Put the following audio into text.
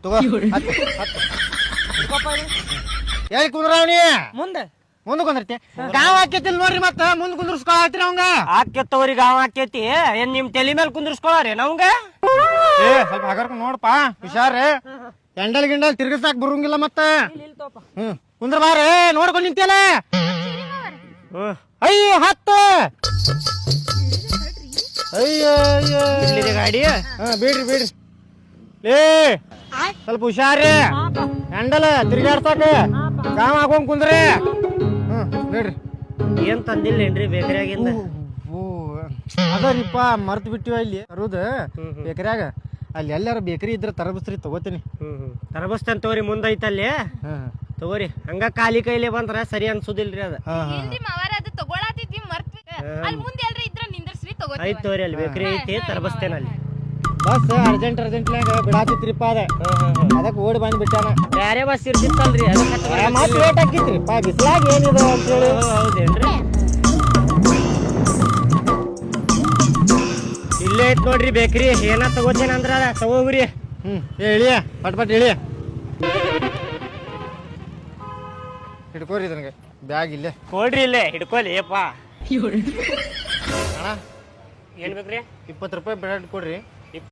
ತಗೋ ಹೇಳಿ ಕುಂದ್ರವನಿ ಮುಂದೆ ಮುಂದೆ ಕುಂದಿರ್ತಿ ಗಾವ್ ಹಾಕೈತಿಲ್ ನೋಡ್ರಿ ಮತ್ತ ಮುಂದ್ ಕುಂದ್ರಸ್ಕೊಳತ್ರಿ ಅವಂಗ ಆಕೇತ್ತವ್ರಿ ಗಾವ್ ಆಕೇತಿ ಏನ್ ನಿಮ್ ತಲೆ ಮೇಲೆ ಕುಂದ್ರಸ್ಕೊಳಾರಿ ನಮ್ಗ ಏ ಸ್ವಲ್ಪ ಹಗರ್ಕ ನೋಡಪ್ಪ ಹುಷಾರ್ ಎಂಡಲ್ ಗಿಂಡಲ್ ತಿರ್ಗಿಸಾಕ್ ಬರುಂಗಿಲ್ಲ ಮತ್ತ ಕುಂದ್ರ ಬಾರ ನೋಡ್ಕೊಂಡ್ ನಿಂತಿಯಲ್ಲ ಅಯ್ಯ ಹತ್ತು ಅಯ್ಯ ಗಾಡಿ ಬೇಡ್ರಿ ಬೇಡ್ರಿ ಲೇ ಸ್ವಲ್ಪ ಹುಷಾರಿ ಹ್ಯಾಂಡಲ್ ತಿರ್ಗಾಡ್ಸಾಕ ಕಾಮ್ ಹಾಕೊಂಡ್ ಕುಂದ್ರಿ ಬೇಡ್ರಿ ಏನ್ ತಂದಿಲ್ಲೇನ್ರಿ ಬೇಕರಿಯಾಗಿಂದ ಅದರಿಪ್ಪ ಮರ್ತ್ ಬಿಟ್ಟಿವ ಇಲ್ಲಿ ತರುದ ಬೇಕರಿಯಾಗ ಅಲ್ಲಿ ಎಲ್ಲಾರ ಬೇಕರಿ ಇದ್ರ ತರಬಸ್ರಿ ತಗೋತೀನಿ ತರಬಸ್ತೇನ್ ತಗೋರಿ ಮುಂದೈತಲ್ಲಿ ತಗೋರಿ ಹಂಗ ಖಾಲಿ ಕೈಲಿ ಬಂದ್ರ ಸರಿ ಅನ್ಸುದಿಲ್ರಿ ಅದ ಐತ್ ತಗೋರಿ ಅಲ್ಲಿ ಬೇಕರಿ ಐತಿ ತರಬಸ್ತೇನ ಅಲ್ಲಿ ಬಸ್ ಅರ್ಜೆಂಟ್ನಾಗ ಬಿಡಾತಿತ್ರಿಪ್ಪ ಅದ ಅದಕ್ಕೆ ಓಡಿ ಬಂದ್ ಬಿಟ್ಟಾನ ಬ್ಯಾರೆ ಬಸ್ ಇರ್ತಿತ್ತಲ್ರಿ ಮತ್ತೆ ಲೇಟ್ ಹಾಕಿತ್ರಿಪ್ಪ ಬಿಸ್ಲಾಗ ಏನಿದೆ ಅಂತೇಳಿ ಹೌದೇನ್ರಿ ಇಲ್ಲೇ ಐತ್ ನೋಡ್ರಿ ಬೇಕ್ರಿ ಏನ ತಗೋತೇನಂದ್ರ ಅದ ತಗೋಗ್ರಿ ಹೇಳಿ ಪಟ್ ಪಟ್ ಹೇಳಿ ಹಿಡ್ಕೋರಿ ನನಗೆ ಬ್ಯಾಗ್ ಇಲ್ಲೇ ಕೊಡ್ರಿ ಇಲ್ಲೇ ಹಿಡ್ಕೊಲಿ ಅಪ್ಪ ಅಣ್ಣ ಏನ್ ಬೇಕ್ರಿ 20 ರೂಪಾಯಿ ಬ್ರೆಡ್ ಕೊಡ್ರಿ